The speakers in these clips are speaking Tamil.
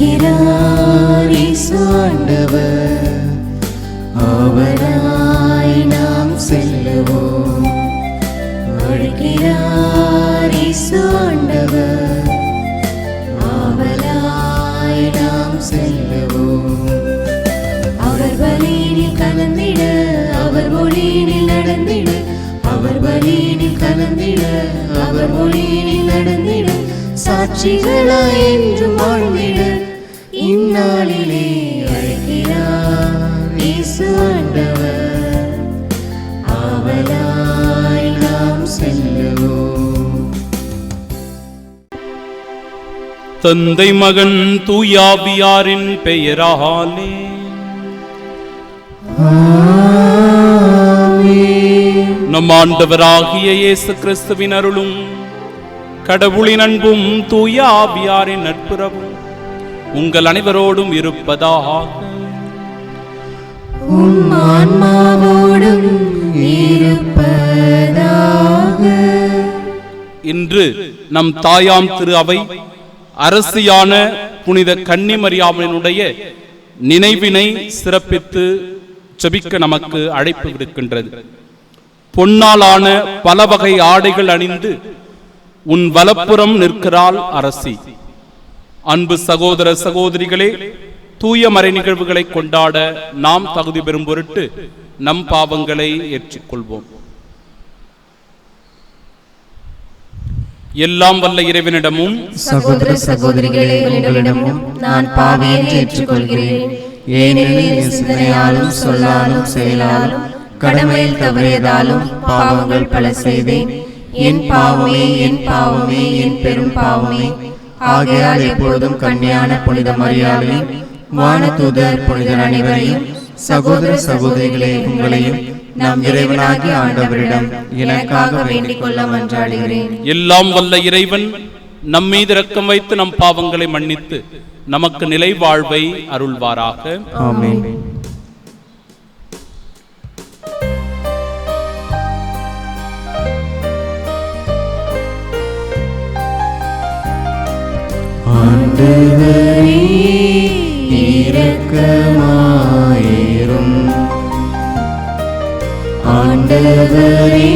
அழைக்கிறார் இயேசு ஆண்டவர், அவராய் நாம் செல்லுவோம். அழைக்கிறார் இயேசு ஆண்டவர், அவராய் நாம் செல்லுவோம். அவர் வழியினில் கலந்திட, அவர் ஒளியினில் நடந்திட, அவர் வழியினில் கலந்திட, அவர் ஒளியினில் நடந்திட, சாட்சிகளாய் என்றும் வாழ்ந்திட இந்நாளிலே அழைக்கிறார் இயேசு ஆண்டவர், அவராய் நாம் செல்லுவோம். தந்தை மகன் தூயாவியாரின் பெயராலே நம் ஆண்டவராகிய இயேசு கிறிஸ்துவின் அருளும் கடவுளின் அன்பும் தூய ஆவியாரின் நட்புறவும் உங்கள் அனைவரோடும் இருப்பதாக. இன்று நம் தாயாம் திரு அவை அரசியான புனித கன்னிமரியாவினுடைய நினைவினை சிறப்பித்து ஜெபிக்க நமக்கு அழைப்பு விடுக்கின்றது. பொன்னாலான பல வகை ஆடைகள் அணிந்து உன் வலப்புறம் நிற்கிறாள் அரசி. அன்பு சகோதர சகோதரிகளே, தூய மறை நிகழ்வுகளை கொண்டாட நாம் தகுதி பெறும் பொருட்டு நம் பாவங்களை ஏற்றுக்கொள்வோம். எல்லாம் வல்ல இறைவனிடமும் சகோதர சகோதரிகளே, உங்களிடமும் நான் பாவியை ஏற்றுக்கொள்கிறேன். ஏனெனில் என் சிந்தனையாலும் சொல்லாலும் செயலாலும் கடமையில் தவறியதாலும் பாவங்கள் பல செய்தேன். என் பாவமே, என் பாவமே, என் பெரும் பாவமே. ஆகையால் எப்பொழுதும் கன்னியான புனித மரியாதையும் வானதூதர் புனிதர் அனைவரையும் சகோதர சகோதரிகளே உங்களையும் நம் இறைவனாகிய ஆண்டவரிடம் எனக்காக வேண்டிக் கொள்ள மன்றாடுகிறேன். எல்லாம் வல்ல இறைவன் நம் மீது இரக்கம் வைத்து நம் பாவங்களை மன்னித்து நமக்கு நிலை வாழ்வை அருள்வாராக. ஆமென். ஆண்டவரே இரக்கமாயிரும், ஆண்டவரே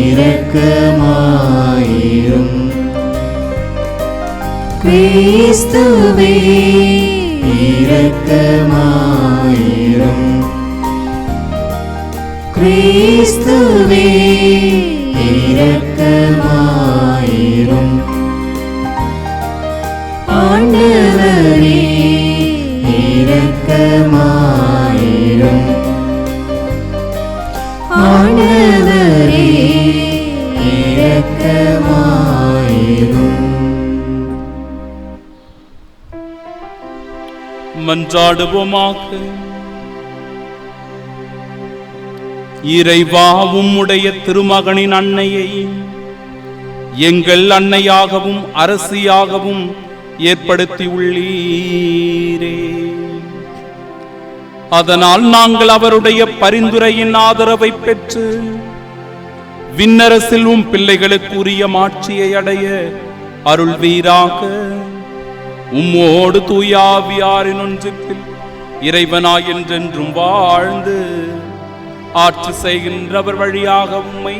இரக்கமாயிரும். கிறிஸ்துவே இரக்கமாயிரும், கிறிஸ்துவே இரக்கமாயிரும். ஆண்டவரே இரக்கமாயிரும், ஆண்டவரே இரக்கமாயிரும். மன்றாடுவோமாக. இறைவா, உம்முடைய திருமகனின் அன்னையை எங்கள் அன்னையாகவும் அரசியாகவும் ஏற்படுத்தி உள்ளீரே. அதனால் நாங்கள் அவருடைய பரிந்துரையின் ஆதரவை பெற்று விண்ணரசில் உம் பிள்ளைகளுக்கு உரிய மாட்சியை அடைய அருள்வீராக. உம்மோடு தூய ஆவியாரின் ஒன்றிப்பில் இறைவனாய் என்றென்றும் வாழ்ந்து ஆட்சி செய்கின்றவர் வழியாக உம்மை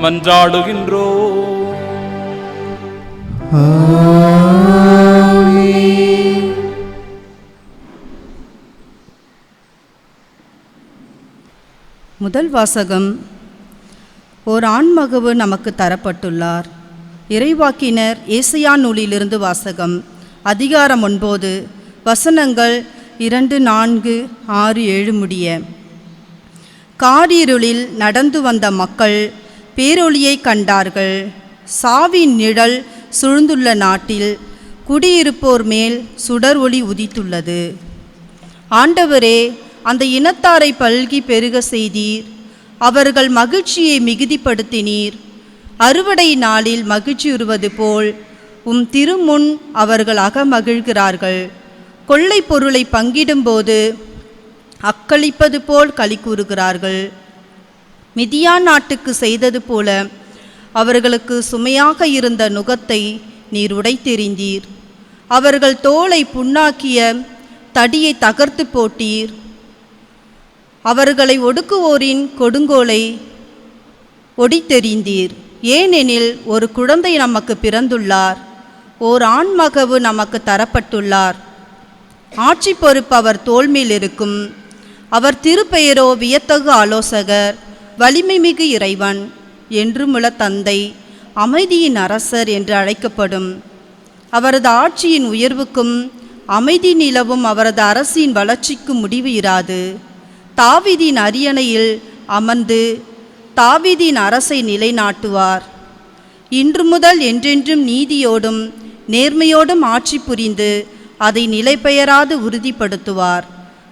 மன்றாடுகின்றோ. முதல் வாசகம். ஓர் ஆண்மகவு நமக்கு தரப்பட்டுள்ளார். இறைவாக்கினர் ஏசாயா நூலிலிருந்து வாசகம். அதிகாரம் 9, வசனங்கள் 2, 4, 6, 7 முடிய. காரிருளில் நடந்து வந்த மக்கள் பேரொளியை கண்டார்கள். சாவின் நிழல் சூழ்ந்துள்ள நாட்டில் குடியிருப்போர் மேல் சுடர் ஒளி உதித்துள்ளது. ஆண்டவரே, அந்த இனத்தாரை பல்கி பெருக செய்தீர். அவர்கள் மகிழ்ச்சியை மிகுதிப்படுத்தினீர். அறுவடை நாளில் மகிழ்ச்சியுறுவது போல் உம் திருமுன் அவர்கள் அகமகிழ்கிறார்கள். கொள்ளை பொருளை பங்கிடும்போது அக்களிப்பது போல் களி கூறுகிறார்கள். மிதியான் நாட்டுக்கு செய்தது போல அவர்களுக்கு சுமையாக இருந்த நுகத்தை நீர் உடைத்தெறிந்தீர். அவர்கள் தோலை புண்ணாக்கிய தடியை தகர்த்து போட்டீர். அவர்களை ஒடுக்குவோரின் கொடுங்கோலை ஒடித்தெறிந்தீர். ஏனெனில் ஒரு குழந்தை நமக்கு பிறந்துள்ளார், ஓர் ஆண்மகவு நமக்கு தரப்பட்டுள்ளார். ஆட்சி பொறுப்பு அவர் தோள்மேல் இருக்கும். அவர் திருப்பெயரோ வியத்தகு ஆலோசகர், வலிமை மிகு இறைவன், என்றுமுள்ள தந்தை, அமைதியின் அரசர் என்று அழைக்கப்படும். அவரது ஆட்சியின் உயர்வுக்கும் அமைதி நிலவும் அவரது அரசின் வளர்ச்சிக்கும் முடிவு இராது. தாவீதின் அரியணையில் அமர்ந்து தாவீதின் அரசை நிலைநாட்டுவார். இன்று முதல் என்றென்றும் நீதியோடும் நேர்மையோடும் ஆட்சி புரிந்து அதை நிலைபெயராது உறுதிப்படுத்துவார்.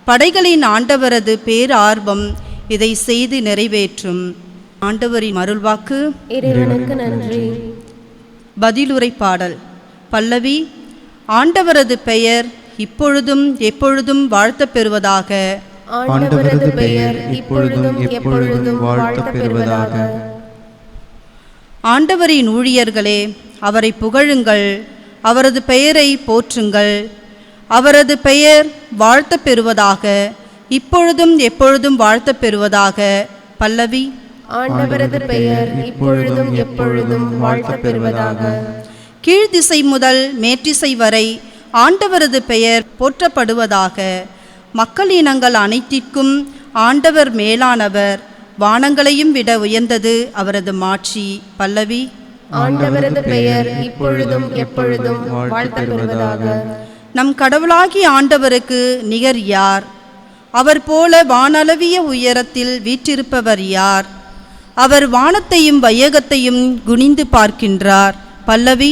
படைகளின் ஆண்டவரது பேரார்வம் இதை செய்து நிறைவேற்றும். ஆண்டவரின் அருள்வாக்கு. இறைவனுக்கு நன்றி. பதிலுரை பாடல். பல்லவி. ஆண்டவரது பெயர் இப்பொழுதும் எப்பொழுதும் வாழ்த்தப் பெறுவதாக. ஆண்டவரது பெயர் இப்பொழுதும் எப்பொழுதும் வாழ்த்தப் பெறுவதாக. ஆண்டவரின் ஊழியர்களே, அவரை புகழுங்கள், அவரது பெயரை போற்றுங்கள். அவரது பெயர் வாழ்த்தப் பெறுவதாக, இப்பொழுதும் எப்பொழுதும் வாழ்த்தப் பெறுவதாக. பல்லவி. ஆண்டவரது பெயர் இப்பொழுதும் எப்பொழுதும் வாழ்த்தப் பெறுவதாக. கீழ்திசை முதல் மேற்றிசை வரை ஆண்டவரது பெயர் போற்றப்படுவதாக. மக்களினங்கள் அனைத்திற்கும் ஆண்டவர் மேலானவர், வானங்களையும் விட உயர்ந்தது அவரது மாட்சி. பல்லவி. ஆண்டவரது பெயர் இப்பொழுதும் எப்பொழுதும் வாழ்த்தப் பெறுவதாக. நம் கடவுளாகிய ஆண்டவருக்கு நிகர் யார்? அவர் போல வானளவிய உயரத்தில் வீற்றிருப்பவர் யார்? அவர் வானத்தையும் வையகத்தையும் குனிந்து பார்க்கின்றார். பல்லவி.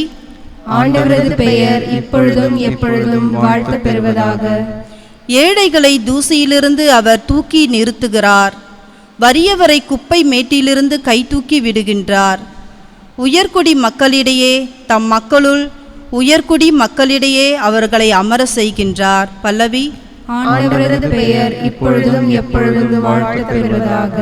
ஆண்டவரது பெயர் இப்பொழுதும் எப்பொழுதும் வாழ்த்தப் பெறுவதாக. ஏழைகளை தூசியிலிருந்து அவர் தூக்கி நிறுத்துகிறார். வறியவரை குப்பை மேட்டிலிருந்து கை தூக்கி விடுகின்றார். உயர்குடி மக்களிடையே தம் மக்களுள் உயர்குடி மக்களிடையே அவர்களை அமர செய்கின்றார். பல்லவி. ஆண்டவரது பெயர் இப்பொழுதும் எப்பொழுதும் வாழ்த்தப் பெறுவதாக.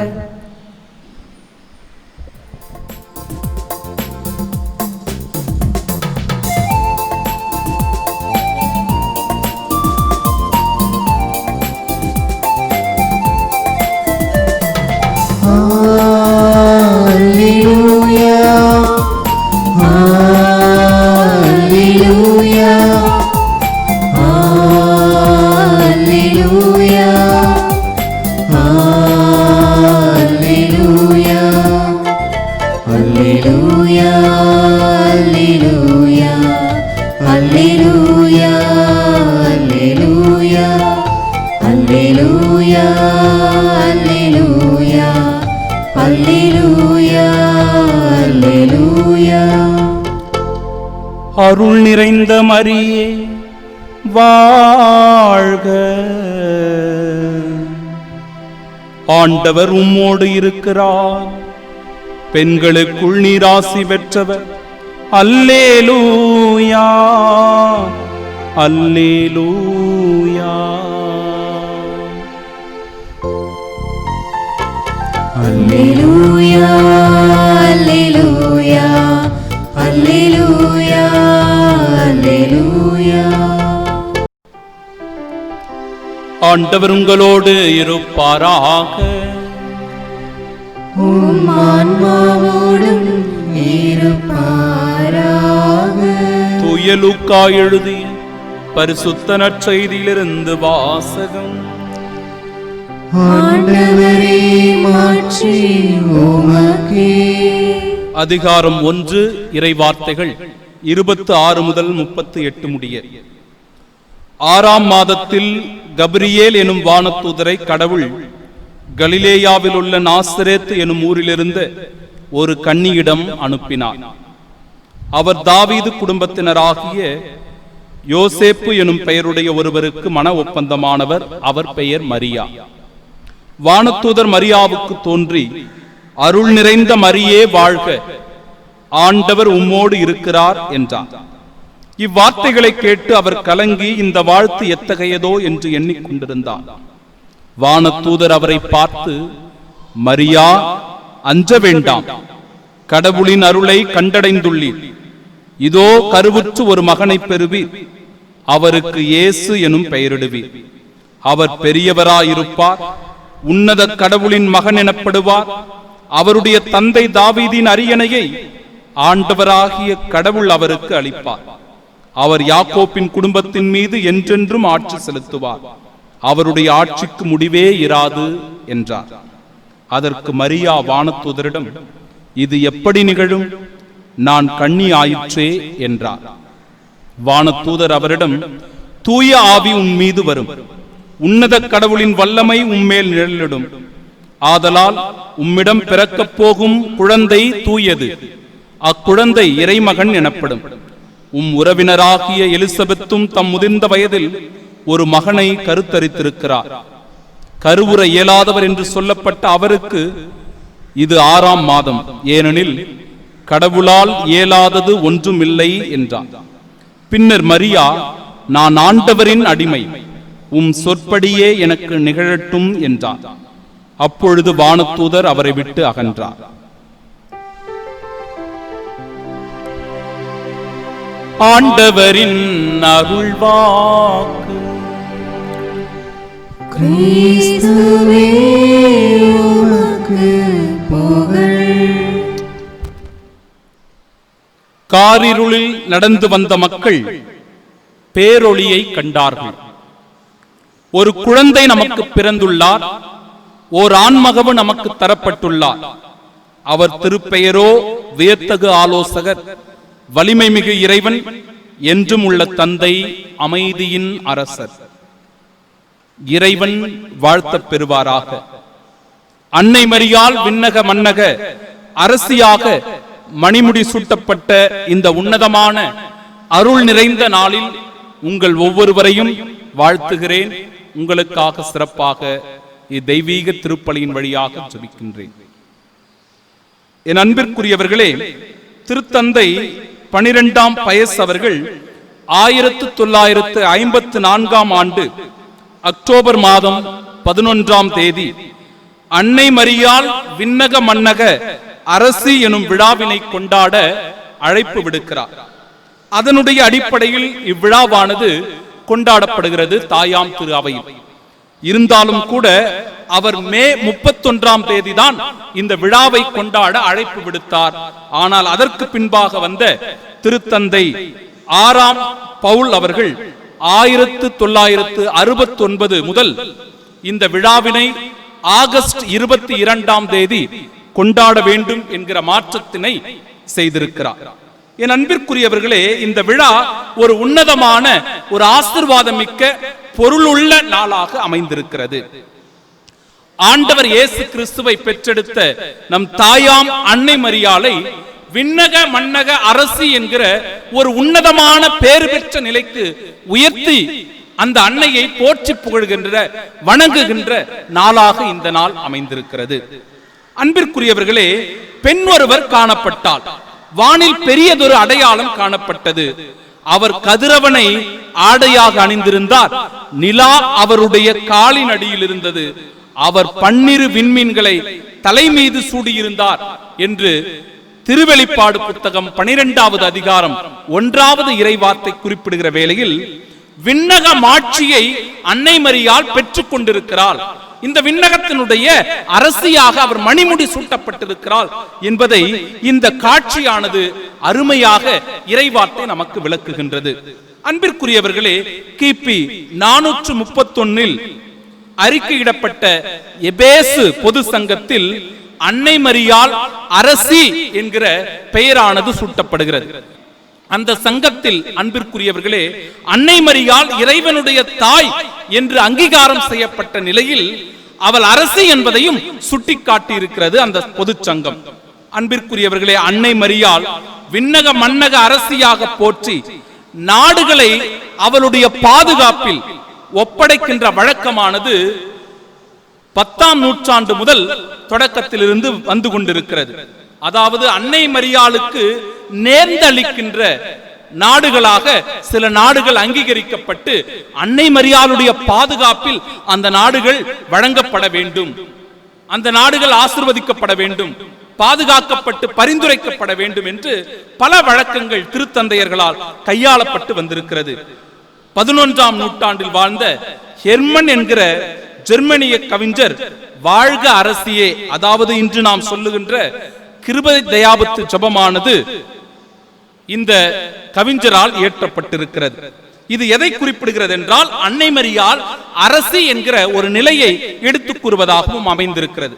அருள் நிறைந்த மரியே வாழ்க. ஆண்டவர் உம்மோடு இருக்கிறார். பெண்களுக்குள் நீர் ஆசி பெற்றவர். அல்லேலூயா அல்லேலூயா. அல்லேலூயா அல்லேலூயா அல்லேலூயா அல்லேலூயா. ஆண்டவர் உங்களோடு இருப்பாராக. உம் ஆன்மாவோடும் இருப்பாராக. தூய லூக்கா எழுதிய பரிசுத்த நற்செய்தியிலிருந்து வாசகம். ஆண்டவரே மாட்சி உமக்கே. அதிகாரம் 1. இறைவார்த்தைகள் 26 முதல் 38 முடிய. 6ஆம் மாதத்தில் கபிரியேல் எனும் வானதூதரை கடவுள் கலிலேயாவில் உள்ள நாசரேத் எனும் ஊரிலிருந்து ஒரு கன்னியிடம் அனுப்பினார். அவர் தாவீது குடும்பத்தினராகிய யோசேப்பு எனும் பெயருடைய ஒருவருக்கு மன ஒப்பந்தமானவர். அவர் பெயர் மரியா. வானதூதர் மரியாவுக்கு தோன்றி, அருள் நிறைந்த மரியே வாழ்க, ஆண்டவர் உம்மோடு இருக்கிறார் என்றார். இவ்வார்த்தைகளை கேட்டு அவர் கலங்கி இந்த வாழ்த்து எத்தகையதோ என்று எண்ணிக்கொண்டிருந்தார். வானதூதர் அவரை பார்த்து, மரியா, அஞ்ச வேண்டாம், கடவுளின் அருளை கண்டடைந்துள்ளீர். இதோ கருவுற்று ஒரு மகனை பெறுவீர். அவருக்கு இயேசு எனும் பெயரிடுவீர். அவர் பெரியவராயிருப்பார், உன்னத கடவுளின் மகன் எனப்படுவார். அவருடைய தந்தை தாவீதின் அரியணையை ஆண்டவராகிய கடவுள் அவருக்கு அளிப்பார். அவர் யாக்கோப்பின் குடும்பத்தின் மீது என்றென்றும் ஆட்சி செலுத்துவார். அவருடைய ஆட்சிக்கு முடிவே இராது என்றார். அதற்கு மரியா வானதூதரிடம், இது எப்படி நிகழும்? நான் கன்னி ஆயிற்றே என்றார். வானதூதர் அவரிடம், தூய ஆவி உன் மீது வரும், உன்னத கடவுளின் வல்லமை உம்மேல் நிழலிடும். ஆதலால் உம்மிடம் பிறக்கப் போகும் குழந்தை தூயது, அக்குழந்தை இறைமகன் எனப்படும். உறவினராகிய எலிசபெத்தும் தம் முதிர்ந்த வயதில் ஒரு மகனை கருத்தரித்திருக்கிறார். கருவுற இயலாதவர் என்று சொல்லப்பட்ட அவருக்கு இது 6ஆம் மாதம், ஏனெனில் கடவுளால் இயலாதது ஒன்றுமில்லை என்றார். பின்னர் மரியா, நான் ஆண்டவரின் அடிமை, உம் சொற்படியே எனக்கு நிகழட்டும் என்றார். அப்பொழுது வானதூதர் அவரை விட்டு அகன்றார். ஆண்டவரின் அருள்வாக்கு. கிறிஸ்துவே உமக்கு புகழ். காரிருளில் நடந்து வந்த மக்கள் பேரொளியை கண்டார்கள். ஒரு குழந்தை நமக்கு பிறந்துள்ளார், ஓர் ஆண்மகவு நமக்கு தரப்பட்டுள்ளார். அவர் திருப்பெயரோ வியத்தகு ஆலோசகர், வலிமை மிகு இறைவன், என்றும் உள்ள தந்தை, அமைதியின் அரசர். இறைவன் வாழ்த்தப் பெறுவாராக. அன்னை மரியாள் விண்ணக மன்னக அரசியாக மணிமுடி சூட்டப்பட்ட இந்த உன்னதமான அருள் நிறைந்த நாளில் உங்கள் ஒவ்வொருவரையும் வாழ்த்துகிறேன். உங்களுக்காக சிறப்பாக இத்தெய்வீக திருப்பலியின் வழியாக ஜெபிக்கின்றேன். என் அன்பிற்குரியவர்களே, திருத்தந்தை 12ஆம் பயஸ் அவர்கள் 1954ஆம் ஆண்டு அக்டோபர் மாதம் 11ஆம் தேதி அன்னை மரியாள் விண்ணக மன்னக அரசி எனும் விழாவினை கொண்டாட அழைப்பு விடுக்கிறார். அதனுடைய அடிப்படையில் இவ்விழாவானது கொண்டாடப்படுகிறது தாயாம் திரு அவையில். இருந்தாலும் கூட அவர் மே 31ஆம் தேதி தான் இந்த விழாவை கொண்டாட அழைப்பு விடுத்தார். ஆனால் அதற்கு பின்பாக வந்த திருத்தந்தை 6ஆம் பவுல் அவர்கள் 1969 முதல் இந்த விழாவினை ஆகஸ்ட் 22ஆம் தேதி கொண்டாட வேண்டும் என்கிற மாற்றத்தினை செய்திருக்கிறார். என் அன்பிற்குரியவர்களே, இந்த விழா ஒரு உன்னதமான, ஒரு ஆசீர்வாதம் மிக்க பொருளுள்ள நாளாக அமைந்திருக்கிறது. ஆண்டவர் இயேசு கிறிஸ்துவை பெற்றெடுத்த நம் தாயாம் அன்னை மரியாளை விண்ணக மன்னக அரசி என்கிற ஒரு உன்னதமான பேறு பெற்ற நிலைக்கு உயர்த்தி அந்த அன்னையை போற்றி புகழ்கின்ற, வணங்குகின்ற நாளாக இந்த நாள் அமைந்திருக்கிறது. அன்பிற்குரியவர்களே, பெண் ஒருவர் காணப்பட்டால் வானில் பெரியதொரு அடையாளம் காணப்பட்டது. அவர் கதிரவனை ஆடையாக அணிந்திருந்தார். நிலா அவருடைய காலின் அடியில் இருந்தது. அவர் 12 விண்மீன்களை தலை மீது சூடியிருந்தார் என்று திருவெளிப்பாடு புத்தகம் 12வது அதிகாரம் 1வது இறைவார்த்தை குறிப்பிடுகிற வேளையில் விண்ணக மாட்சியை அன்னை மரியாள் பெற்றுக் கொண்டிருக்கிறாள். இந்த விண்ணகத்தினுடைய அரசியாக அவர் மணிமுடி சூட்டப்பட்டிருக்கிறாள் என்பதை இந்த காட்சியானது அருமையாக இறைவார்த்தை நமக்கு விளக்குகின்றது. அன்பிற்குரியவர்களே, கிபி 431 அறிக்கையிடப்பட்ட எபேசு பொது சங்கத்தில் அன்னை மரியாள் அரசி என்கிற பெயரானது சூட்டப்படுகிறது. அந்த சங்கத்தில் அன்பிற்குரியவர்களே, அன்னை மரியாள் இறைவனுடைய தாய் என்று அங்கீகாரம் செய்யப்பட்ட நிலையில் அவள் அரசி என்பதையும் சுட்டிக்காட்டி இருக்கிறது அந்த பொது சங்கம். அன்பிற்குரியவர்களே, அன்னை மரியாள் விண்ணக மன்னக அரசியாக போற்றி நாடுகளை அவளுடைய பாதுகாப்பில் ஒப்படைக்கின்ற வழக்கமானது 10ஆம் நூற்றாண்டு முதல் தொடக்கத்திலிருந்து வந்து கொண்டிருக்கிறது. அதாவது அன்னை மரியாளுக்கு நேர்ந்தளிக்கின்ற நாடுகளாக சில நாடுகள் அங்கீகரிக்கப்பட்டு அன்னை மரியாளுடைய பாதுகாப்பில் அந்த நாடுகள் வழங்கப்பட வேண்டும், அந்த நாடுகள் ஆசீர்வதிக்கப்பட வேண்டும், பாதுகாக்கப்பட்டு பரிந்துரைக்கப்பட வேண்டும் என்று பல வழக்கங்கள் திருத்தந்தையர்களால் கையாளப்பட்டு வந்திருக்கிறது. 11ஆம் நூற்றாண்டில் வாழ்ந்த ஹெர்மன் என்கிற ஜெர்மனிய கவிஞர் வாழ்க அரசியே, அதாவது இன்று நாம் சொல்லுகின்ற கிருபை தயாபத்து ஜெபமானது இந்த கவிஞரால் இயற்றப்பட்டிருக்கிறது. இது எதை குறிப்பிடுகிறது என்றால், அன்னை மரியாள் அரசி என்கிற ஒரு நிலையை எடுத்துக் கூறுவதாகவும் அமைந்திருக்கிறது.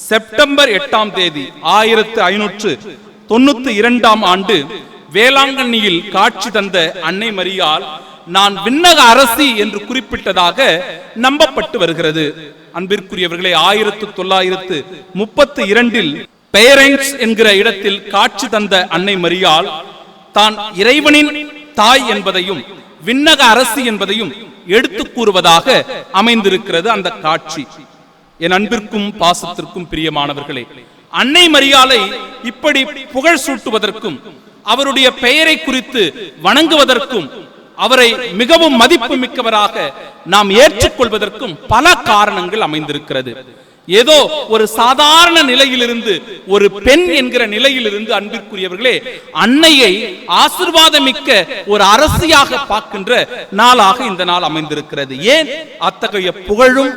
செப்டம்பர் 8ஆம் தேதி 1592ஆம் ஆண்டு வேளாங்கண்ணியில் காட்சி தந்த அன்னை மரியாள் நான் விண்ணக அரசி என்று குறிப்பிட்டதாக நம்பப்பட்டு வருகிறது. அன்பிற்குரியவர்களே, 1932இல் பேரன்ஸ் என்கிற இடத்தில் காட்சி தந்த அன்னை மரியாள் தான் இறைவனின் தாய் என்பதையும் விண்ணக அரசி என்பதையும் எடுத்துக் கூறுவதாக அமைந்திருக்கிறது அந்த காட்சி. என் அன்பிற்கும் பாசத்திற்கும் பிரியமானவர்களே, அன்னை மரியாளை இப்படி புகழ் சூட்டுவதற்கும் அவருடைய பெயரை குறித்து வணங்குவதற்கும் அவரை மிகவும் மதிப்பு மிக்கவராக நாம் ஏற்றுக்கொள்வதற்கும் பல காரணங்கள் அமைந்திருக்கிறது. ஏதோ ஒரு சாதாரண நிலையிலிருந்து, ஒரு பெண் என்கிற நிலையிலிருந்து அன்பிற்குரியவர்களே, அன்னையை ஆசீர்வாதமிக்க ஒரு அரசியாக பார்க்கின்ற நாளாக இந்த நாள் அமைந்திருக்கிறது. ஏன் அத்தகைய புகழும்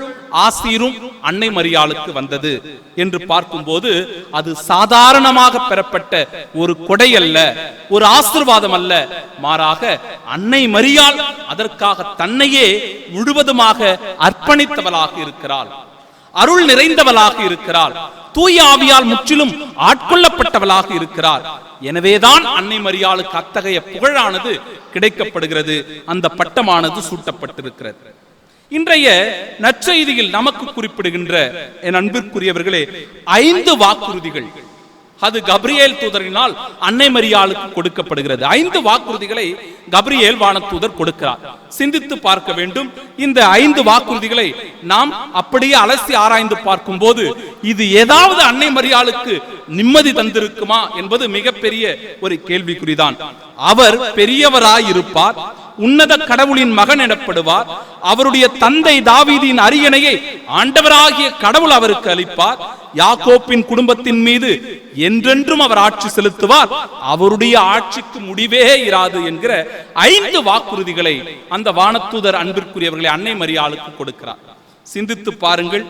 ஆசீரும் அன்னை மரியாளுக்கு வந்தது என்று பார்க்கும்போது, அது சாதாரணமாக பெறப்பட்ட ஒரு கொடை அல்ல, ஒரு ஆசீர்வாதம் அல்ல. மாறாக அன்னை மரியாள் அதற்காக தன்னையே முழுவதுமாக அர்ப்பணித்தவளாக இருக்கிறாள், அருள் நிறைந்தவளாக இருக்கிறாள், தூய ஆவியால் முற்றிலும் ஆட்கொள்ளப்பட்டவளாக இருக்கிறார். எனவேதான் அன்னை மரியாளுக்கு அத்தகைய புகழானது கிடைக்கப்படுகிறது, அந்த பட்டமானது சூட்டப்பட்டிருக்கிறது. இன்றைய நற்செய்தியில் நமக்கு குறிப்பிடுகின்ற என் அன்பிற்குரியவர்களே 5 வாக்குறுதிகள், அது கபிரியேல் தூதரினால் அன்னை மரியாளுக்கு கொடுக்கப்படுகிறது. 5 வாக்குறுதிகளை கபிரியேல் வானதூதர் கொடுக்கிறார். சிந்தித்து பார்க்க வேண்டும். இந்த 5 வாக்குறுதிகளை நாம் அப்படியே அலசி ஆராய்ந்து பார்க்கும் போது, இது ஏதாவது அன்னை மரியாளுக்கு நிம்மதி தந்திருக்குமா என்பது மிகப்பெரிய ஒரு கேள்விக்குறிதான். அவர் பெரியவராயிருப்பார், உன்னத கடவுளின் மகன் எனப்படுவார், அவருடைய தந்தை தாவீதின் அரியணையை ஆண்டவராகிய கடவுள் அவருக்கு அளிப்பார், யாக்கோப்பின் குடும்பத்தின் மீது என்றென்றும் அவர் ஆட்சி செலுத்துவார், அவருடைய ஆட்சிக்கு முடிவே இராது என்கிற 5 வாக்குறுதிகளை அந்த வானதூதர் அன்பிற்குரியவர்களை அன்னை மரியாளுக்கு கொடுக்கிறார். சிந்தித்து பாருங்கள்.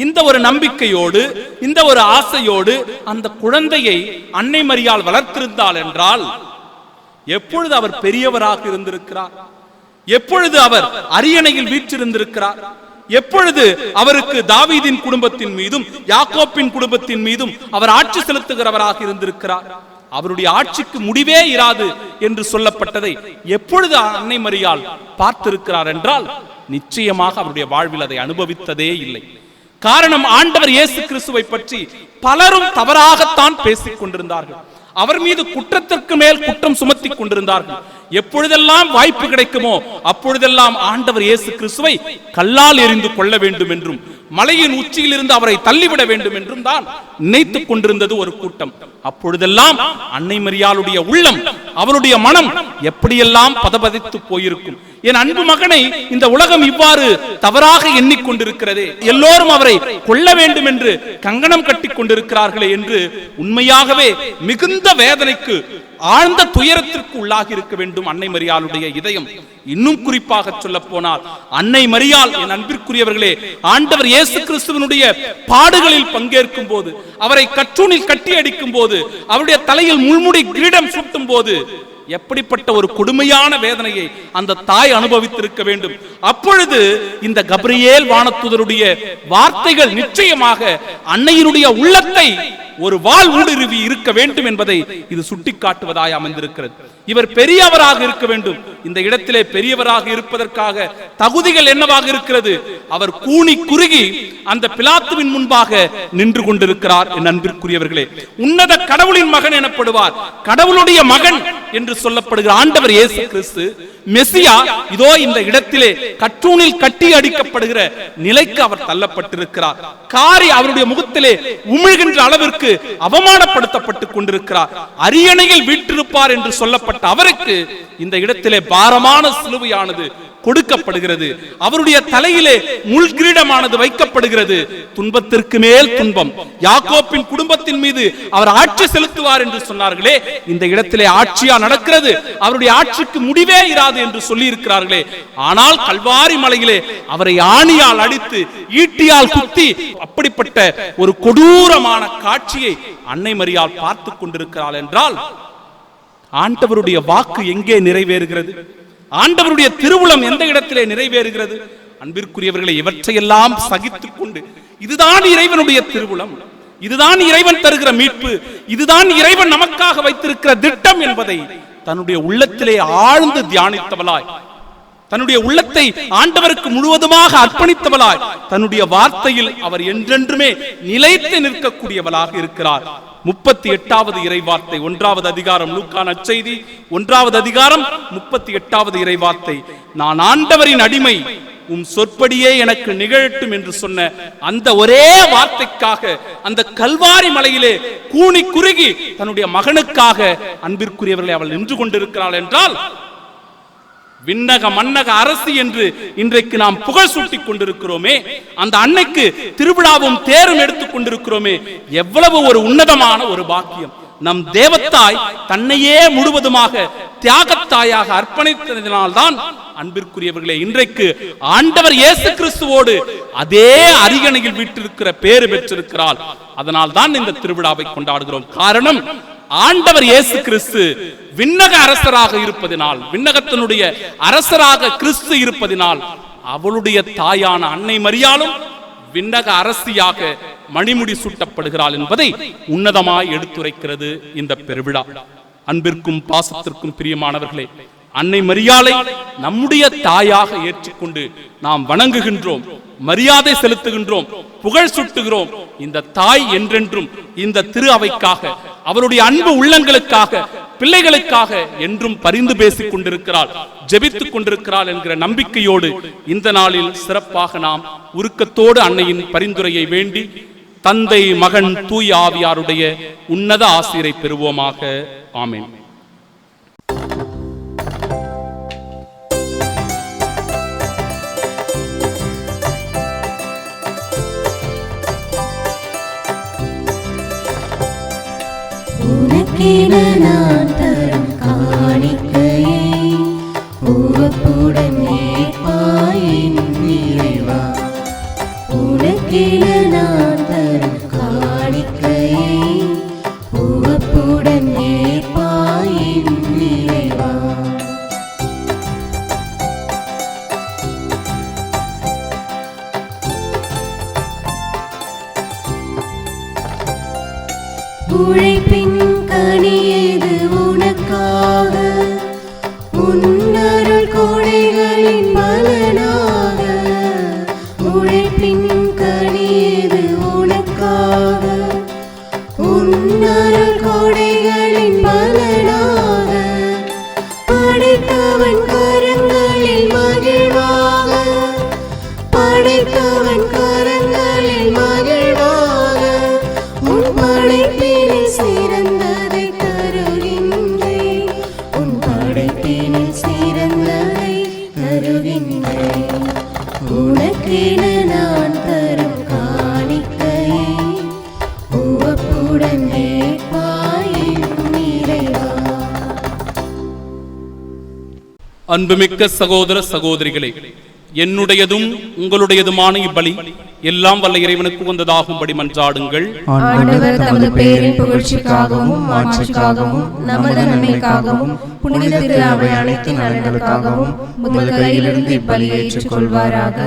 இந்த ஒரு நம்பிக்கையோடு, இந்த ஒரு ஆசையோடு அந்த குழந்தையை அன்னை மரியாள் வளர்த்திருந்தாள் என்றால், எப்பொழுது அவர் பெரியவராக இருந்திருக்கிறார், எப்பொழுது அவர் அரியணையில் வீற்றிருந்திருக்கிறார், எப்பொழுது அவருக்கு தாவீதின் குடும்பத்தின் மீதும் யாக்கோப்பின் குடும்பத்தின் மீதும் அவர் ஆட்சி செலுத்துகிறவராக இருந்திருக்கிறார், அவருடைய ஆட்சிக்கு முடிவே இராது என்று சொல்லப்பட்டதை எப்பொழுது அன்னை மரியாள் பார்த்திருக்கிறார் என்றால், நிச்சயமாக அவருடைய வாழ்வில் அதை அனுபவித்ததே இல்லை. காரணம், ஆண்டவர் இயேசு கிறிஸ்துவை பற்றி பலரும் தவறாகத்தான் பேசிக் கொண்டிருந்தார்கள், அவர் மீது குற்றத்திற்கு மேல் குற்றம் சுமத்தி கொண்டிருந்தார்கள். எப்பொழுதெல்லாம் வாய்ப்பு கிடைக்குமோ அப்பொழுதெல்லாம் ஆண்டவர் இயேசு கிறிஸ்துவை கல்லால் எறிந்து கொள்ள வேண்டும் என்றும், மலையின் உச்சியில் இருந்து அவரை தள்ளிவிட வேண்டும் என்றும் தான் நினைத்துக் கொண்டிருந்தது ஒரு கூட்டம். அப்பொழுதெல்லாம் அன்னை மரியாளுடைய உள்ளம், அவருடைய மனம் எப்படியெல்லாம் பதபதித்து போயிருக்கும். என் அன்பு மகனை இந்த உலகம் இவ்வாறு தவறாக எண்ணிக்கொண்டிருக்கிறதே, எல்லோரும் அவரை கொல்ல வேண்டும் என்று கங்கணம் கட்டி கொண்டிருக்கிறார்களே என்று உண்மையாகவே மிகுந்த வேதனைக்கு, ஆழ்ந்த துயரத்திற்கு உள்ளாகி இருக்க வேண்டும் அன்னை மரியாளுடைய இதயம். இன்னும் குறிப்பாக சொல்ல போனால், அன்னை மரியாள் என் அன்பிற்குரியவர்களே, ஆண்டவர் இயேசு கிறிஸ்துவினுடைய பாடுகளில் பங்கேற்கும் போது, அவரை கற்றூணில் கட்டி அடிக்கும் போது, அவருடைய தலையில் முள்முடி கிரீடம் சூட்டும் போது எப்படிப்பட்ட ஒரு கொடுமையான வேதனையை அந்த தாய் அனுபவித்திருக்க வேண்டும். அப்பொழுது இந்த கபிரியேல் வானதூதருடைய வார்த்தைகள் நிச்சயமாக அன்னையினுடைய உள்ளத்தை ஒரு வாள் ஊடுருவி இருக்க வேண்டும் என்பதை இது சுட்டிக்காட்டுவதாய் அமைந்திருக்கிறது. இவர் பெரியவராக இருக்க வேண்டும். இந்த இடத்திலே பெரியவராக இருப்பதற்காக தகுதிகள் என்னவாக இருக்கிறது? அவர் கூனி குறுகி அந்த பிலாத்துவின் முன்பாக நின்று கொண்டிருக்கிறார். என் அன்பிற்குரியவர்களே, உன்னத கடவுளின் மகன் எனப்படுவார், கடவுளுடைய மகன் என்று சொல்லப்படுகிற ஆண்டவர் இயேசு கிறிஸ்து மெசியா இதோ இந்த இடத்திலே கற்றூணில் கட்டி அடிக்கப்படுகிற நிலைக்கு அவர் தள்ளப்பட்டிருக்கிறார். காரி அவருடைய முகத்திலே உமிழ்கின்ற அளவிற்கு அவமானப்படுத்தப்பட்டுக் கொண்டிருக்கிறார். அரியணையில் வீற்றிருப்பார் என்று சொல்லப்பட்ட அவருக்கு இந்த இடத்திலே பாரமான சிலுவையானது கொடுக்கப்படுகிறது. அவருடைய தலையிலே முள் கிரீடமானது வைக்கப்படுகிறது. துன்பத்திற்கு மேல் துன்பம். யாக்கோப்பின் குடும்பத்தின் மீது அவர் ஆட்சி செலுத்துவார் என்று சொன்னார்களே, இந்த இடத்திலே ஆட்சியா நடக்கிறது. அவருடைய ஆட்சிக்கு முடிவே இராது என்று சொல்லி இருக்கிறார்களே, ஆனால் கல்வாரி மலையிலே அவரை ஆணியால் அடித்து ஈட்டியால் குத்தி அப்படிப்பட்ட ஒரு கொடூரமான காட்சியை அன்னை மரியாள் பார்த்து கொண்டிருக்கிறாள் என்றால் ஆண்டவருடைய வாக்கு எங்கே நிறைவேறுகிறது? ஆண்டவருடைய திருவுளம் எந்த இடத்திலே நிறைவேறுகிறது? அன்பிற்குரியவர்களை, இவற்றையெல்லாம் சகித்துக் கொண்டு இதுதான் இறைவனுடைய திருவுளம், இதுதான் இறைவன் தருகிற மீட்பு, இதுதான் இறைவன் நமக்காக வைத்திருக்கிற திட்டம் என்பதை தன்னுடைய உள்ளத்திலே ஆழ்ந்து தியானித்தவளாய், தன்னுடைய உள்ளத்தை ஆண்டவருக்கு முழுவதுமாக அர்ப்பணித்தவளாய், தன்னுடைய வார்த்தையில் அவர் என்றென்றுமே நிலைத்து நிற்கக்கூடியவளாக இருக்கிறார். 38வது இறைவார்த்தை 1வது அதிகாரம் லூக்கா நற்செய்தி 1வது அதிகாரம் 38வது இறைவார்த்தை, நான் ஆண்டவரின் அடிமை, உம் சொற்படியே எனக்கு நிகழட்டும் என்று சொன்ன அந்த ஒரே வார்த்தைக்காக அந்த கல்வாரி மலையிலே கூனி குறுகி தன்னுடைய மகனுக்காக அன்பிற்குரியவர்களை அவள் நின்று கொண்டிருக்கிறாள் என்றால், விண்ணக மன்னக அரசி என்று இன்றைக்கு நாம் புகழ் சூட்டிக் கொண்டிருக்கிறோமே, அந்த அன்னைக்கு திருவிழாவும் தேரும் எடுத்துக் கொண்டிருக்கிறோமே, எவ்வளவு ஒரு உன்னதமான ஒரு பாக்கியம். நம் தேவத்தாய் தன்னையே முழுவதுமாக தியாகத்தாயாக அர்ப்பணித்ததினால்தான் அன்பிற்குரியவர்களே இன்றைக்கு ஆண்டவர் இயேசு கிறிஸ்துவோடு அதே அரியணையில் வீட்டிருக்கிற பேறு பெற்றிருக்கிறாள். அதனால் தான் இந்த திருவிழாவை கொண்டாடுகிறோம். காரணம், ஆண்டவர் இயேசு கிறிஸ்து விண்ணக அரசராக இருப்பதினால், விண்ணகத்தினுடைய அரசராக கிறிஸ்து இருப்பதினால், அவளுடைய தாயான அன்னை மரியாளும் விண்ணக அரசியாக மணிமுடி சூட்டப்படுகிறாள் என்பதை உன்னதமாய் எடுத்துரைக்கிறது இந்த பெருவிழா. அன்பிற்கும் பாசத்திற்கும் பிரியமானவர்களே, அன்னை மரியாளை நம்முடைய தாயாக ஏற்றுக்கொண்டு நாம் வணங்குகின்றோம், மரியாதை செலுத்துகின்றோம், புகழ் சுட்டுகிறோம். இந்த தாய் என்றென்றும் இந்த திரு அவைக்காக, அவருடைய அன்பு உள்ளங்களுக்காக, பிள்ளைகளுக்காக என்றும் பரிந்து பேசிக் கொண்டிருக்கிறாள், ஜெபித்துக் கொண்டிருக்கிறாள் என்கிற நம்பிக்கையோடு இந்த நாளில் சிறப்பாக நாம் உருக்கத்தோடு அன்னையின் பரிந்துரையை வேண்டி தந்தை, மகன், தூய ஆவியாருடைய உன்னத ஆசீரை பெறுவோமாக. ஆமென். உனக்கென நான் தரும் காணிக்கையை உவப்புடன் ஏற்பாயின் இறைவா, உனக்கென நான் தரும் காணிக்கையை உவப்புடன் ஏற்பாயின் இறைவா. உழைப்பின் கனியது உனக்காக, உன்னருள் கொடைகளின் பலனாக. உழைப்பின் கனியது உனக்காக, உன்னருள் கொடைகளின் பலனாக. படைத்தவன் கரங்களில் மகிழ்வாக, படைத்தவன் கரங்களில் மகிழ்வாக. உன் படைப்பினில் சிறந்ததை தருகின்றேன், உன் படைப்பினில் சிறந்ததை தருகின்றேன். உனக்கென நான் தரும் காணிக்கையை உவப்புடன் ஏற்பாயின் இறைவா. அன்புமிக்க சகோதர சகோதரிகளே, என்னுடையதும் உங்களுடையதுமான இப்பலி எல்லாம் வல்ல இறைவனுக்கு உகந்ததாகும்படி மன்றாடுங்கள். ஆண்டவர் தமது பெயரின் புகழ்ச்சிக்காகவும் மாட்சிக்காகவும் நமது நன்மைக்காகவும் புனித திரு அவை அனைத்தின் நலனுக்காகவும் உமது கையிலிருந்து இப்பலியை ஏற்றுக்கொள்வாராக.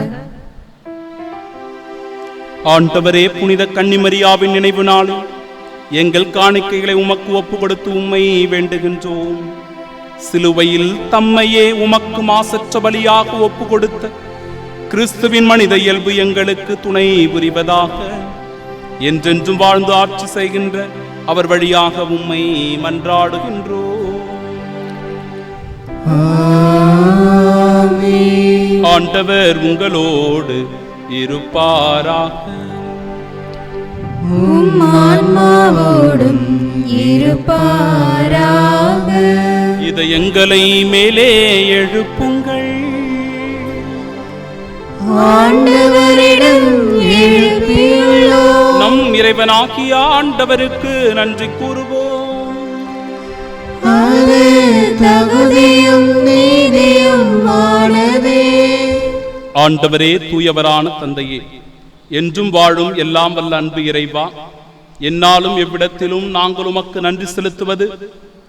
ஆண்டவரே, புனித கன்னிமரியாவின் நினைவு நாளில் எங்கள் காணிக்கைகளை உமக்கு ஒப்பு கொடுத்து உம்மை வேண்டுகின்றோம். சிலுவையில் தம்மையே உமக்கு மாசற்ற பலியாக ஒப்பு கொடுத்த கிறிஸ்துவின் மனித இயல்பு எங்களுக்கு துணை புரிவதாக. என்றென்றும் வாழ்ந்து ஆட்சி செய்கின்ற அவர் வழியாக உம்மை மன்றாடுகின்றோம். ஆண்டவர் உங்களோடு இருப்பாராக. உம் ஆன்மாவோடும் இருப்பாராக. இதயங்களை மேலே எழுப்புங்கள், ஆண்டவரிடம் எழுப்பியுள்ளோம். நம் இறைவனாகிய ஆண்டவருக்கு நன்றி கூறுவோம். அது தகுதியும் நீதியும் ஆனதே. ஆண்டவரே, தூயவரான தந்தையே, என்றும் வாழும் எல்லாம் வல்ல அன்பு இறைவா, என்னாலும் எவ்விடத்திலும் நாங்கள் உமக்கு நன்றி செலுத்துவது,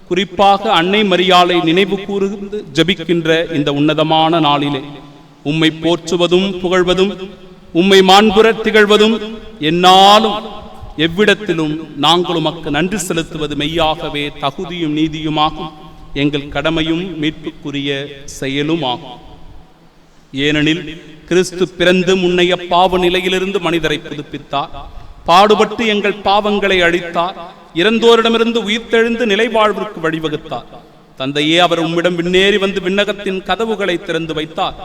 குறிப்பாக அன்னை மரியாளை நினைவு கூர்ந்து ஜெபிக்கின்ற இந்த உன்னதமான நாளிலே உம்மை போற்றுவதும் புகழ்வதும் உம்மை மாண்புற திகழ்வதும் என்னாலும் எவ்விடத்திலும் நாங்கள் உமக்கு நன்றி செலுத்துவது மெய்யாகவே தகுதியும் நீதியுமாகும், எங்கள் கடமையும் மீட்புக்குரிய செயலும் ஆகும். ஏனெனில் கிறிஸ்து பிறந்து முன்னைய பாவ நிலையிலிருந்து மனிதரை புதுப்பித்தார், பாடுபட்டு எங்கள் பாவங்களை அழித்தார், இறந்தோரிடமிருந்து உயிர்த்தெழுந்து நிலை வாழ்விற்கு வழிவகுத்தார். தந்தையே, அவர் உம்மிடம் விண்ணேறி வந்து விண்ணகத்தின் கதவுகளை திறந்து வைத்தார்.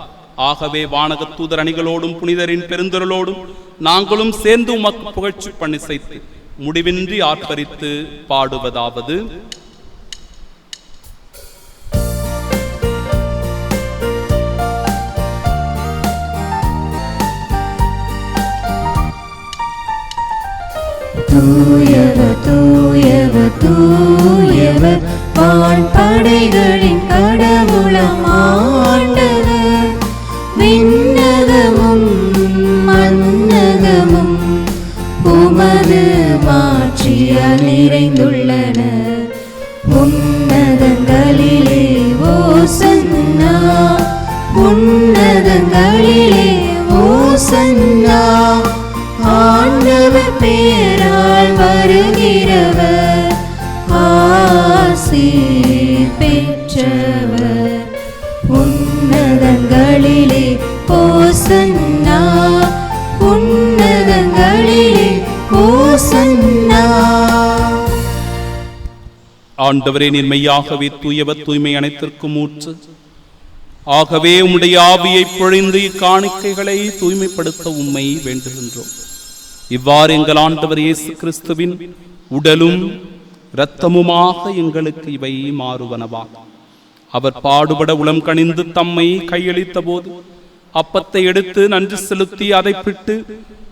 ஆகவே வானக தூதர் அணிகளோடும் புனிதரின் பெருந்தொருளோடும் நாங்களும் சேர்ந்து உமக்கு புகழ்ச்சி பண்ணி செய்து முடிவின்றி ஆர்ப்பரித்து பாடுவதாவது: தூயவர் தூயவர் தூயவர் வான்படைகளின் கடவுளம் ஆண்டவர். விண்ணகமும் மன்னகமும் உமது மாட்சியால் நிறைந்துள்ளன. உன்னதங்களிலே ஓசன்னா, உன்னதங்களிலே ஓசன்னா. ஆண்டவர் பேரால் வருகிறவர் ஆசீர் பெற்றவர். உன்னதங்களிலே ஓசன்னா, உன்னதங்களிலே ஓசன்னா. ஆண்டவரே, நீர் மெய்யாகவே தூயவர், தூய்மை அனைத்திற்கும் ஊற்று. ஆகவே உம்முடைய ஆவியை பொழிந்து இக்காணிக்கைகளை தூய்மைப்படுத்த உம்மை வேண்டுகின்றோம். இவ்வாறு எங்கள் ஆண்டவர் இயேசு கிறிஸ்துவின் உடலும் இரத்தமுமாக எங்களுக்கு இவை மாறுவனவா. அவர் பாடுபட உளம் கனிந்து தம்மை கையளித்த போது அப்பத்தை எடுத்து நன்றி செலுத்தி அதை பிட்டு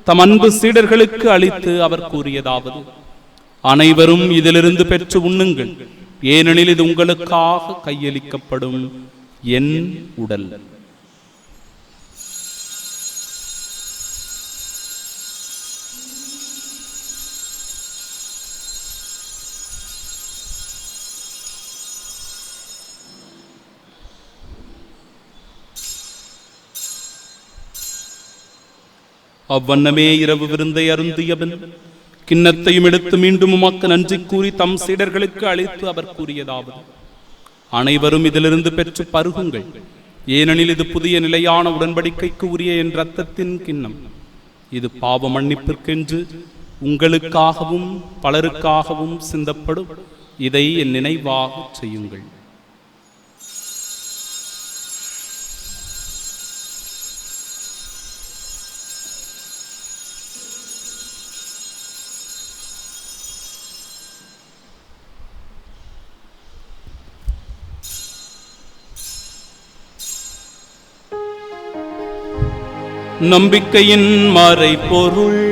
தம் அன்பு சீடர்களுக்கு அளித்து அவர் கூறியதாவது: அனைவரும் இதிலிருந்து பெற்று உண்ணுங்கள், ஏனெனில் இது உங்களுக்காக கையளிக்கப்படும் என் உடல். அவ்வண்ணமே இரவு விருந்தை அருந்தியவன் கிண்ணத்தையும் எடுத்து மீண்டும் உமக்கு நன்றி கூறி தம் சீடர்களுக்கு அளித்து அவர் கூறியதாவது: அனைவரும் இதிலிருந்து பெற்று பருகுங்கள், ஏனெனில் இது புதிய நிலையான உடன்படிக்கைக்கு உரிய என் இரத்தத்தின் கிண்ணம். இது பாவ மன்னிப்பிற்கென்று உங்களுக்காகவும் பலருக்காகவும் சிந்தப்படும். இதை என் நினைவாக செய்யுங்கள். நம்பிக்கையின் மறைபொருள்.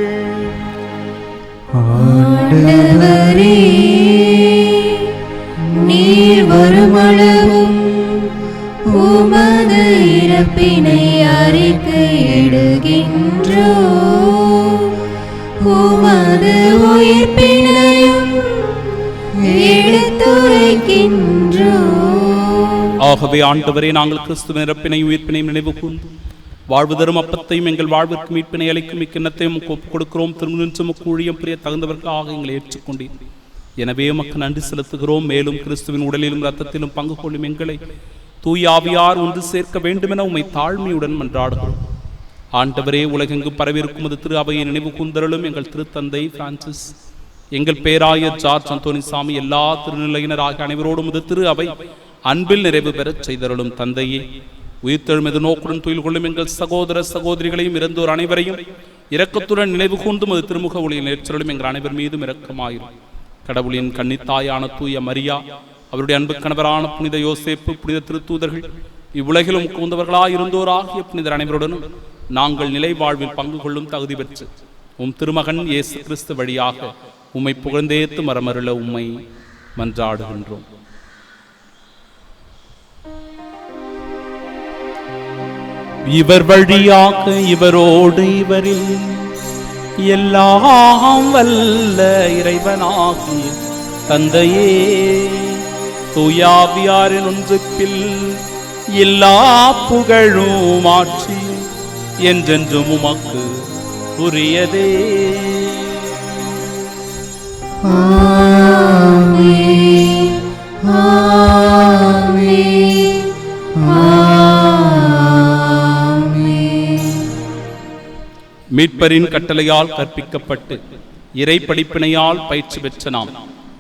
ஆண்டவரே, நீர் வருமளவும் உமது இறப்பினை அறிக்கையிடுகின்றோம், உமது உயிர்ப்பினையும் எடுத்துரைக்கின்றோம். ஆகவே ஆண்டவரே, நாங்கள் கிறிஸ்துவின் இறப்பினையும் உயிர்ப்பினையும் நினைவு கூர்ந்து வாழ்வு தரும் அப்பத்தையும் எங்கள் வாழ்விற்கு மீட்பினை அளிக்கும் இக்கிண்ணத்தையும் கொடுக்கிறோம். திரும்ப ஊழியம் புரிய தகுந்தவர்களாக எங்களை ஏற்றுக்கொண்டீர். எனவே உமக்கு நன்றி செலுத்துகிறோம். மேலும் கிறிஸ்துவின் உடலிலும் இரத்தத்திலும் பங்கு கொள்ளும் எங்களை தூய ஆவியார் ஒன்று சேர்க்க வேண்டுமென உம்மை தாழ்மையுடன் மன்றாடுகிறோம். ஆண்டவரே, உலகெங்கு பரவியிருக்கும் அது திரு அவையை நினைவு கூர்ந்தருளும். எங்கள் திருத்தந்தை பிரான்சிஸ், எங்கள் பேராயர் ஜார்ஜ் அந்தோனிசாமி, எல்லா திருநிலையினர் ஆகிய அனைவரோடும் இது திரு அவை அன்பில் நிறைவு பெறச் செய்தருளும். தந்தையே, உயிர்த்தெழும் நோக்குடன் துயில் கொள்ளும் எங்கள் சகோதர சகோதரிகளையும் இறந்தோர் அனைவரையும் இரக்கத்துடன் நினைவு கூர்ந்தும் அது திருமுக ஒளியில் நேற்றலும் எங்கள் அனைவர் மீதும் இரக்கமாயிரும். கடவுளின் கன்னித்தாயான தூய மரியா, அவருடைய அன்பு கணவரான புனித யோசேப்பு, புனித திருத்தூதர்கள், இவ்வுலகிலும் கூந்தவர்களாயிருந்தோராகிய புனிதர் அனைவருடனும் நாங்கள் நிலை வாழ்வில் பங்கு கொள்ளும் தகுதி பெற்று உம் திருமகன் இயேசு கிறிஸ்து வழியாக உம்மை புகழ்ந்தேத்து மரமருள உம்மை மன்றாடுகின்றோம். இவர் வழியாக இவரோடு இவரில் எல்லாம் வல்ல இறைவனாகிய தந்தையே தூயாவியாரின் ஒன்றுப்பில் எல்லா புகழும் ஆட்சியும் என்றென்றும் உமக்கு உரியதே. ஆமென், ஆமென், ஆமென். மீட்பரின் கட்டளையால் கற்பிக்கப்பட்டு இறை படிப்பினையால் பயிற்சி பெற்ற நாம்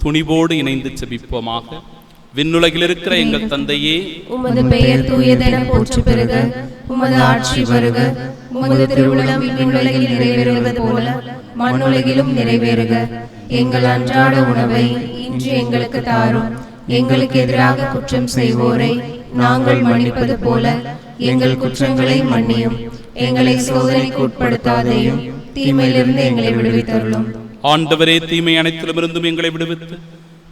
துணிவோடு இணைந்து செபிப்போமாக. விண்ணுலகில் இருக்கிற எங்கள் தந்தையே, உமது பெயர் தூயதென போற்று பெறுக. உமது ஆட்சி வருக. உமது திருவுளம் விண்ணுலகில் நிறைவேறுவது போல மண்ணுலகிலும் நிறைவேறுக. எங்கள் அன்றாட உணவை இன்று எங்களுக்கு தாரும். எங்களுக்கு எதிராக குற்றம் செய்வோரை நாங்கள் மன்னிப்பது போல எங்கள் குற்றங்களை மன்னியும். எங்களை சோதனைக்கு உட்படுத்தாதையும் தீமையிலிருந்து எங்களை விடுவித்தருளும். ஆண்டவரே, தீமை அனைத்திலுமிருந்தும் எங்களை விடுவித்து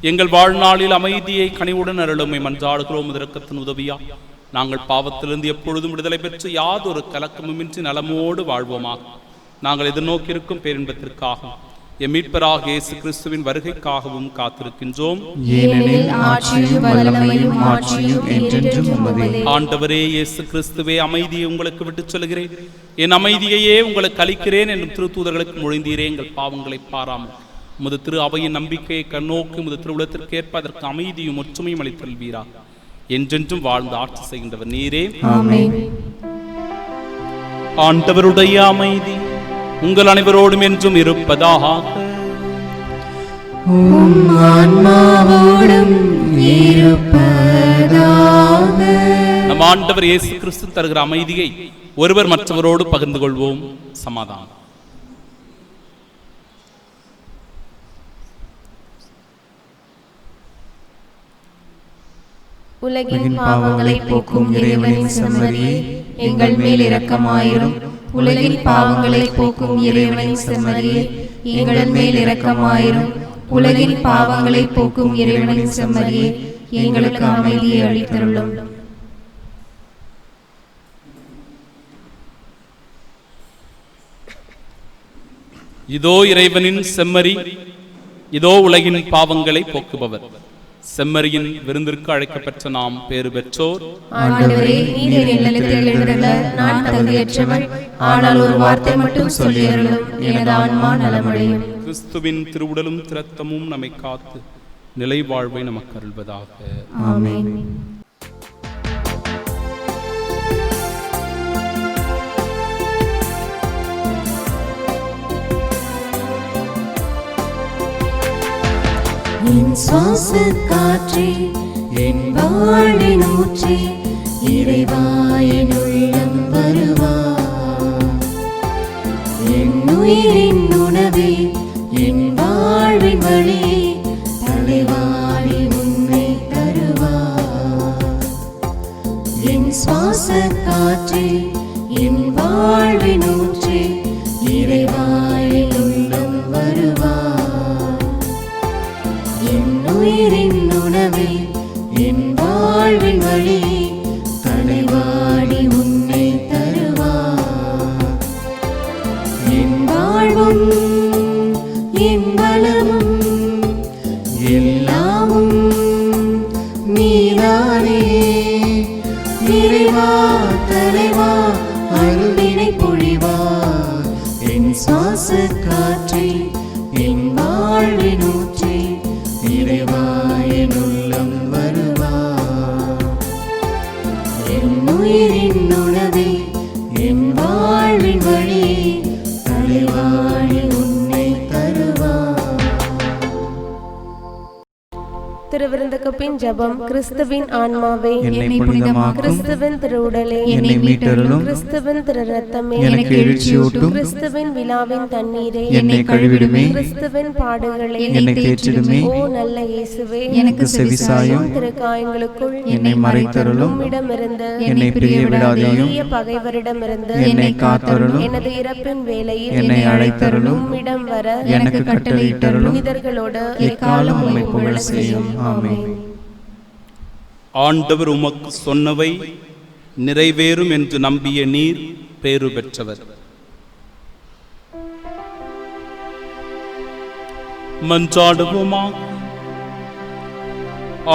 எங்கள் வாழ்நாளில் அமைதியை கனிவுடன் அருளுமை மன்றாடுகிறோம். இரக்கத்தின் உதவியா நாங்கள் பாவத்திலிருந்து எப்பொழுதும் விடுதலை பெற்று யாதொரு கலக்கமுமின்றி நலமோடு வாழ்வோமாக. நாங்கள் எதிர்நோக்கியிருக்கும் பேரின்பத்திற்காக எம் மீட்பராக இயேசு கிறிஸ்துவின் வருகைக்காகவும் காத்திருக்கின்றோம். ஏனெனில் ஆட்சியும் வல்லமையும் மாட்சியும் என்றென்றும் உமதே. ஆண்டவரே இயேசு கிறிஸ்துவே, அமைதியை உங்களுக்கு விட்டுச் சொல்கிறேன், என் அமைதியையே உங்களுக்கு அளிக்கிறேன் என்னும் திருத்தூதர்களுக்கு மொழிந்தீரே. எங்கள் பாவங்களை பாராமல் உமது திரு அவையின் நம்பிக்கையை கண்ணோக்கி உமது திருவுளத்திற்கு ஏற்ப அதற்கு அமைதியும் ஒற்றுமையும் அளித்தல்வீரா. என்றென்றும் வாழ்ந்து ஆட்சி செய்கின்றவர் நீரே. ஆமென். ஆண்டவருடைய அமைதி உங்கள் அனைவரோடும் என்றும் இருப்பதாக. உம் ஆன்மாவோடும் இருப்பதாக. நம் ஆண்டவர் இயேசு கிறிஸ்து தருகிற அமைதியை ஒருவர் மற்றவரோடு பகிர்ந்து கொள்வோம். சமாதானம். உலகின் பாவங்களை போக்கும் இறைவனின் செம்மறியே, எங்கள் மேல் இரக்கமாயிரும். உலகின் பாவங்களை போக்கும் இறைவனின் செம்மறியே, எங்கள் மேல் இரக்கமாயிரும். உலகின் பாவங்களை போக்கும் இறைவனின் செம்மறியே, எங்களுக்கு அமைதியை அளித்தருளும். இதோ இறைவனின் செம்மறி, இதோ உலகின் பாவங்களை போக்குபவர். செம்மறியின் விருந்திற்கு அழைக்கப்பட்ட நாம் பேறு பெற்றோர். ஆண்டவரே, நீர் என்னிடத்தில் எழுந்தருள நான் தகுதியற்றவன். ஆனால் ஒரு வார்த்தை மட்டும் சொல்லியருளும், எனது ஆன்மா நலமடையும். கிறிஸ்துவின் திருவுடலும் திரத்தமும் நம்மை காத்து நிலை வாழ்வை நமக்கு அருள்வதாக. ஆமென். என் சுவாச காற்றே, என் வாழ்வின் ஊற்றே, இறைவா என் உள்ளம் வருவாய். என் உயிரின் உணவே, என் வாழ்வின் வழியே, தலைவாடி உன்னை தருவாய். என் சுவாச காற்றே, என் வாழ்வின் ஊற்றே, இறைவா என் உள்ளம் வருவாய். என் உயிரின் உணவே, என் வாழ்வின் வழியே, தலைவாடி உன்னை தருவாய். என் வாழ்வும் என் பலமும் எல்லாமும் நீதானே. இறைவா தலைவா அருளினை பொழிவாய். என் சுவாச காற்றே, என் வாழ்வின் ஊற்றே, இறைவா என் உள்ளம் வருவாய். என் உயிரின் உணவே, என் வாழ்வின் வழியே, தலைவாடி உன்னை தருவாய். திருவிருந்துக்கு பின் ஜெபம். கிறிஸ்துவின் ஆன்மாவே என்னை புனிதமாக்கும். கிறிஸ்துவின் திருவுடலே என்னை மீட்டருளும். கிறிஸ்துவின் திரு ரத்தமே எனக்கு எழுச்சியூட்டும். கிறிஸ்துவின் விழாவின் தண்ணீரே என்னை கழுவிடுமே. கிறிஸ்துவின் பாடுகளே என்னை தேற்றிடுமே. ஓ நல்ல இயேசுவே எனக்கு செவிசாயும். திருக்காயங்களுக்குள் என்னை மறைத்தருளும். உம்மிடமிருந்து என்னை பிரிய விடாதேயும். தீய பகைவரிடமிருந்து என்னை காத்தருளும். எனது இறப்பின் வேளையில் என்னை அழைத்தருளும். உம்மிடம் வர எனக்கு கட்டளையிட்டருளும். புனிதர்களோடு எக்காலம் உம்மை புகழ செய்யும். ஆமென். ஆண்டவர் உமக்கு சொன்னவை நிறைவேறும் என்று நம்பிய நீர் பேறு பெற்றவர். மன்றாடுவோமாக.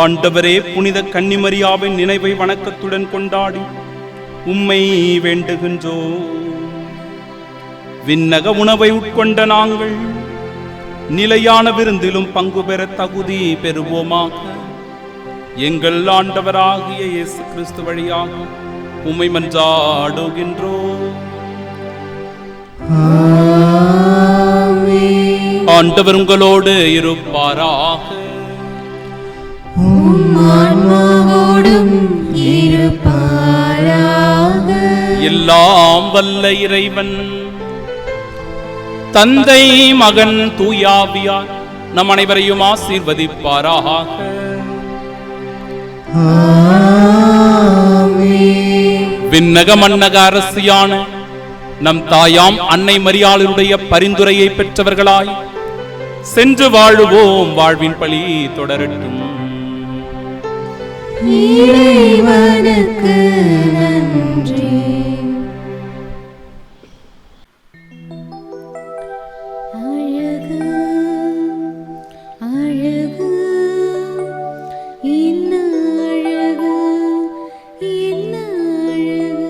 ஆண்டவரே, புனித கன்னிமரியாவின் நினைவை வணக்கத்துடன் கொண்டாடி உம்மை வேண்டுகின்றோம். விண்ணக உணவை உட்கொண்ட நாங்கள் நிலையான விருந்திலும் பங்கு பெற தகுதி பெறுவோமாக. எங்கள் ஆண்டவராகிய இயேசு கிறிஸ்து வழியாக உம்மை மன்றாடுகின்றோம். ஆண்டவர் உங்களோடு இருப்பாராக. எல்லாம் வல்ல இறைவன் தந்தை, மகன், தூயாவியார் நம் அனைவரையும் ஆசீர்வதிப்பாராக. விண்ணக மன்னக அரசியான நம் தாயாம் அன்னை மரியாளுடைய பரிந்துரையை பெற்றவர்களாய் சென்று வாழுவோம். வாழ்வின் பழி தொடரட்டும். இறைவனுக்கு நன்றி. அழகு அழகு என்ன அழகு என்ன அழகு.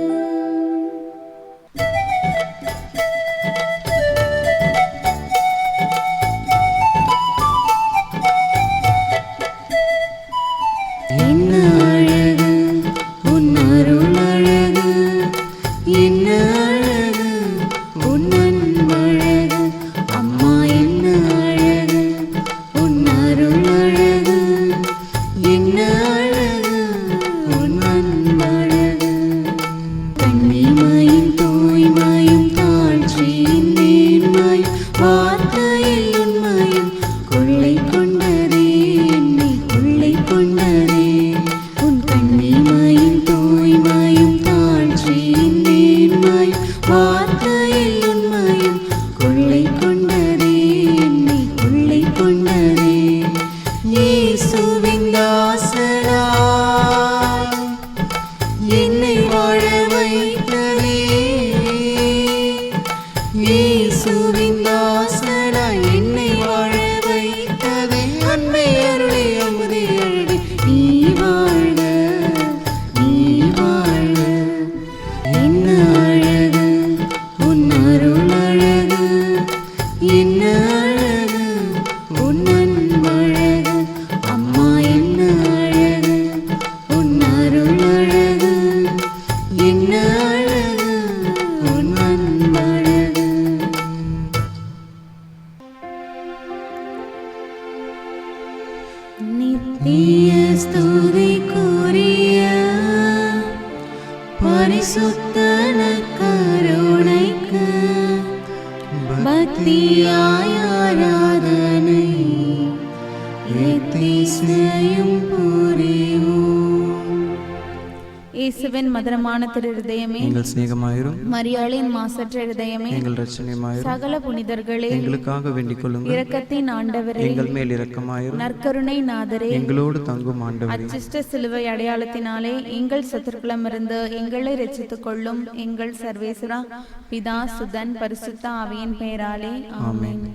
என்ன அழகு உன் அருள் அழகு. என்ன அழகு உன் அன்பழகு. அம்மா என்ன அழகு உன் அருள் அழகு. என்ன அழகு உன் அன்பழகு. கண்ணிமையும் தூய்மையும் தாழ்ச்சியின் நேர்மையும் வார்த்தையில் உண்மையும் கொள்ளை கொண்டதே என்னை கொள்ளை கொண்டதே. உன் கண்ணிமையும் தூய்மையும் தாழ்ச்சியின் நேர்மையும் வார்த்தையில் உண்மையும் கொள்ளை கொண்டதே என்னை கொள்ளை கொண்டதே. இயேசுவின் தாசனாய் என்னை வாழ வைத்ததே. இயேசுவின் தாசனாய் என்னை வாழ வைத்ததே. அன்பை அருளே அமுதே அழகே நீ வாழ்க நீ வாழ்க. என்ன அழகு உன் அருள் அழகு. என்ன அழகு உன் அன்பழகு. அம்மா என்ன அழகு உன் அருள் அழகு. என்ன அழகு உன் அன்பழகு. நித்திய ஸ்துதிக்குரிய பரிசுத்த நற்கருணைக்கு பக்தியாய் ஆராதனை எத்திசையும் புரிவோம். இயேசுவின் மதுரமான திரு இருதயமே, எங்கள் சிநேகமாயிரும். மரியாளின் மாசற்ற இருதயமே, எங்கள் இரட்சணியமாயிரும். சகல புனிதர்களே, எங்களுக்காக வேண்டிக் கொள்ளுங்கள். இரக்கத்தின் ஆண்டவரே, எங்கள் மேல் இரக்கமாயிரும். நற்கருணை நாதரே, எங்களோடு தங்கும் ஆண்டவரே, அச்சிஷ்ட சிலுவை அடையாளத்தினாலே எங்கள் சத்துருக்களமிருந்து எங்களை ரட்சித்துக் கொள்ளும். எங்கள் சர்வேசுரா, பிதா, சுதன், பரிசுத்த ஆவியின் பெயராலே ஆமென்.